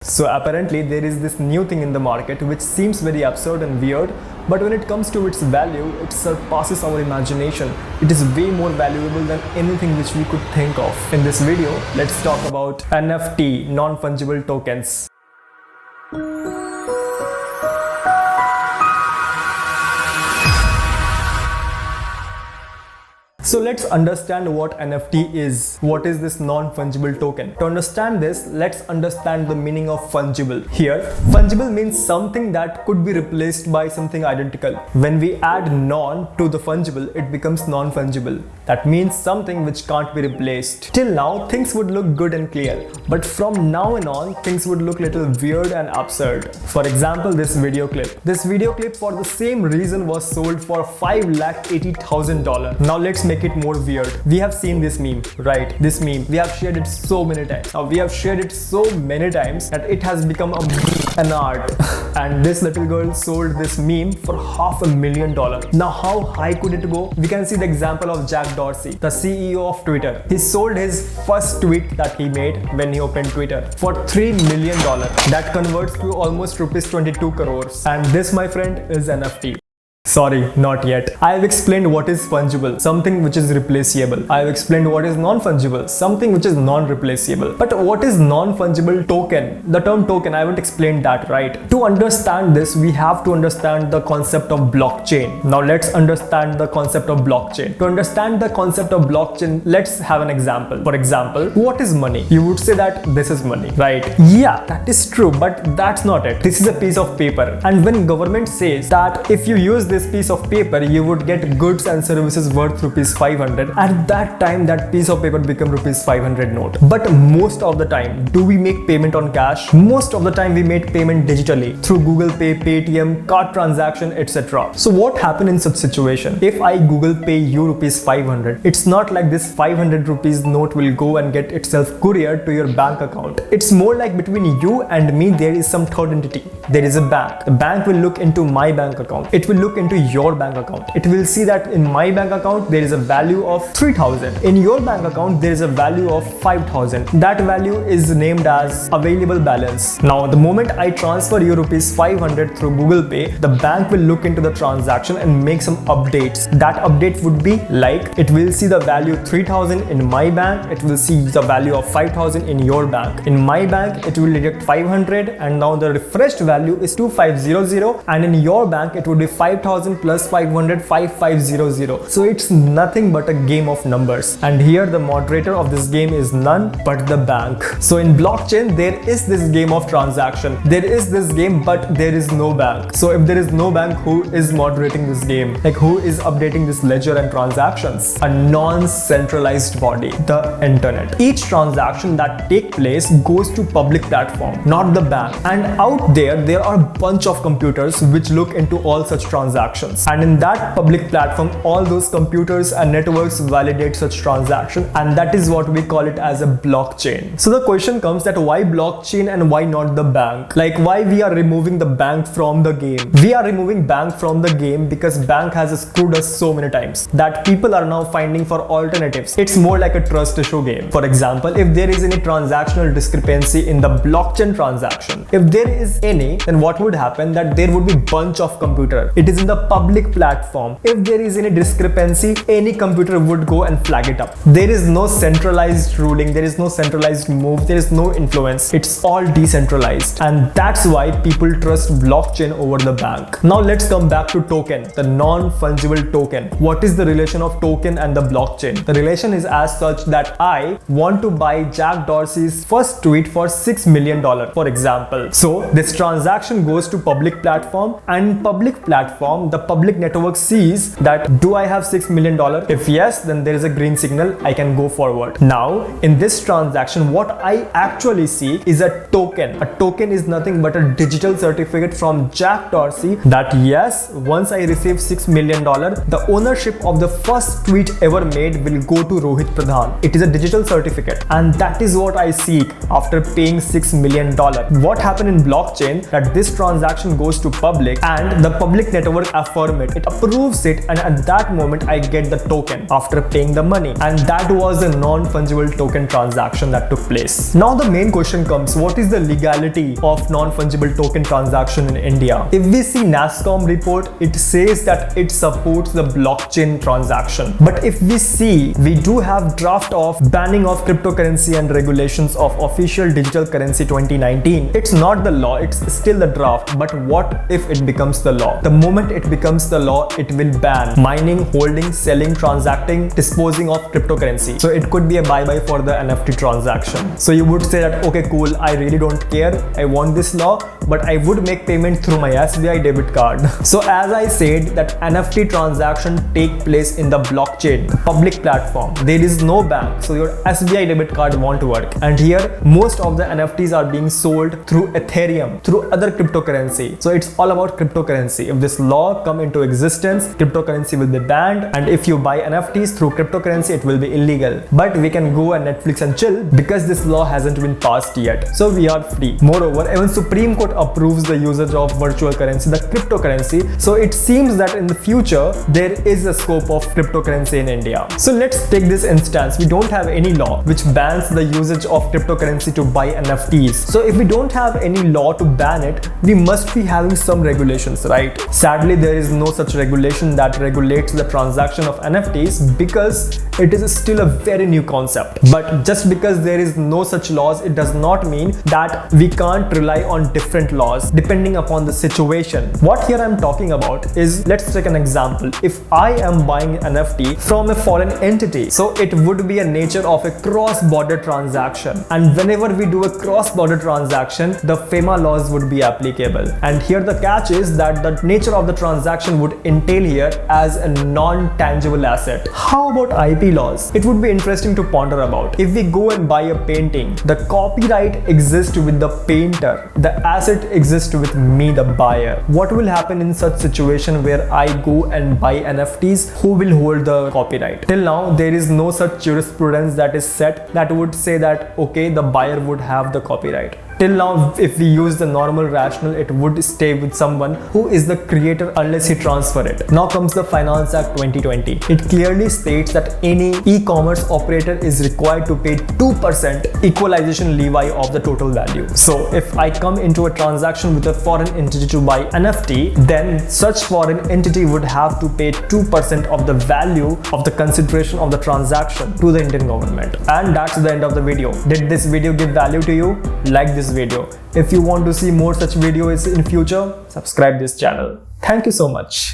So apparently there is this new thing in the market which seems very absurd and weird, but when it comes to its value, it surpasses our imagination. It is way more valuable than anything which we could think of. In this video, let's talk about NFT, non-fungible tokens. So let's understand what NFT is. What is this non-fungible token? To understand this, let's understand the meaning of fungible. Here, fungible means something that could be replaced by something identical. When we add non to the fungible, it becomes non-fungible. That means something which can't be replaced. Till now, things would look good and clear. But from now on, things would look little weird and absurd. For example, this video clip. This video clip for the same reason was sold for $580,000. Now let's make it more weird. We have seen this meme, right? This meme. We have shared it so many times. Now we have shared it so many times that it has become an art. And this little girl sold this meme for $500,000. Now how high could it go? We can see the example of Jack Dorsey, the CEO of Twitter. He sold his first tweet that he made when he opened Twitter for $3 million. That converts to almost rupees 22 crores. And this, my friend, is NFT. Sorry, not yet. I have explained what is fungible, something which is replaceable. I have explained what is non-fungible, something which is non-replaceable. But what is non-fungible token? The term token, I haven't explained that, right? To understand this, we have to understand the concept of blockchain. Now let's understand the concept of blockchain. To understand the concept of blockchain, let's have an example. For example, what is money? You would say that this is money, right? Yeah, that is true, but that's not it. This is a piece of paper. And when government says that if you use this piece of paper, you would get goods and services worth rupees 500. At that time, that piece of paper become rupees 500 note. But most of the time, do we make payment on cash? Most of the time, we make payment digitally through Google Pay, Paytm, card transaction, etc. So what happened in such situation? If I Google Pay you rupees 500, it's not like this 500 rupees note will go and get itself couriered to your bank account. It's more like between you and me, there is some third entity. There is a bank. The bank will look into my bank account. It will look into your bank account. It will see that in my bank account there is a value of 3,000. In your bank account there is a value of 5,000. That value is named as available balance. Now the moment I transfer you rupees 500 through Google Pay, the bank will look into the transaction and make some updates. That update would be like, it will see the value 3,000 in my bank, it will see the value of 5,000 in your bank. In my bank it will deduct 500 and now the refreshed value is 2500, and in your bank it would be 5,000 plus 500, 5500. So it's nothing but a game of numbers. And here the moderator of this game is none but the bank. So in blockchain there is this game of transaction. There is this game but there is no bank. So if there is no bank, who is moderating this game? Like who is updating this ledger and transactions? A non-centralized body, the internet. Each transaction that take place goes to public platform, not the bank. And out there are a bunch of computers which look into all such transactions. And in that public platform, all those computers and networks validate such transaction, and that is what we call it as a blockchain. So the question comes that why blockchain and why not the bank? Like why we are removing the bank from the game? We are removing bank from the game because bank has screwed us so many times that people are now finding for alternatives. It's more like a trust issue game. For example, if there is any transactional discrepancy in the blockchain transaction, if there is any, then what would happen? That there would be bunch of computer. It is in the public platform. If there is any discrepancy, any computer would go and flag it up. There is no centralized ruling, there is no centralized move, there is no influence. It's all decentralized, and that's why people trust blockchain over the bank. Now let's come back to token, the non-fungible token. What is the relation of token and the blockchain? The relation is as such that I want to buy Jack Dorsey's first tweet for $6 million, for example. So this transaction goes to public platform, and public platform, the public network sees that do I have $6 million? If yes, then there is a green signal, I can go forward. Now in this transaction, what I actually see is a token. A token is nothing but a digital certificate from Jack Dorsey that yes, once I receive $6 million, the ownership of the first tweet ever made will go to Rohit Pradhan. It is a digital certificate, and that is what I seek after paying $6 million. What happened in blockchain? that this transaction goes to public and the public network affirm it. It approves it, and at that moment I get the token after paying the money, and that was a non-fungible token transaction that took place. Now the main question comes, what is the legality of non-fungible token transaction in India? If we see NASSCOM report, it says that it supports the blockchain transaction. But if we see, we do have draft of banning of cryptocurrency and regulations of official digital currency 2019. It's not the law, it's still the draft. But what if it becomes the law? The moment it becomes the law, it will ban mining, holding, selling, transacting, disposing of cryptocurrency. So it could be a bye-bye for the NFT transaction. So you would say that, okay, cool, I really don't care, I want this law, but I would make payment through my SBI debit card. So as I said, that NFT transaction take place in the blockchain, the public platform. There is no bank, so your SBI debit card won't work. And here, most of the NFTs are being sold through Ethereum, through other cryptocurrency. So it's all about cryptocurrency. If this law come into existence, cryptocurrency will be banned, and if you buy NFTs through cryptocurrency, it will be illegal. But we can go on Netflix and chill because this law hasn't been passed yet. So we are free. Moreover, even Supreme Court approves the usage of virtual currency, the cryptocurrency. So it seems that in the future, there is a scope of cryptocurrency in India. So let's take this instance. We don't have any law which bans the usage of cryptocurrency to buy NFTs. So if we don't have any law to ban it, we must be having some regulations, right? Sadly, there is no such regulation that regulates the transaction of NFTs because it is still a very new concept. But just because there is no such laws, it does not mean that we can't rely on different laws depending upon the situation. What here I'm talking about is, let's take an example. If I am buying an NFT from a foreign entity, so it would be a nature of a cross-border transaction, and whenever we do a cross-border transaction, the FEMA laws would be applicable. And here the catch is that the nature of the transaction would entail here as a non-tangible asset. How about IP laws? It would be interesting to ponder about. If we go and buy a painting, the copyright exists with the painter, the asset exists with me, the buyer. What will happen in such situation where I go and buy NFTs? Who will hold the copyright? Till now, there is no such jurisprudence that is set that would say that, okay, the buyer would have the copyright. Till now, if we use the normal rationale, it would stay with someone who is the creator unless he transfer it. Now comes the Finance Act 2020. It clearly states that any e-commerce operator is required to pay 2% equalization levy of the total value. So if I come into a transaction with a foreign entity to buy NFT, then such foreign entity would have to pay 2% of the value of the consideration of the transaction to the Indian government. And that's the end of the video. Did this video give value to you? Like this video. If you want to see more such videos in future, subscribe this channel. Thank you so much.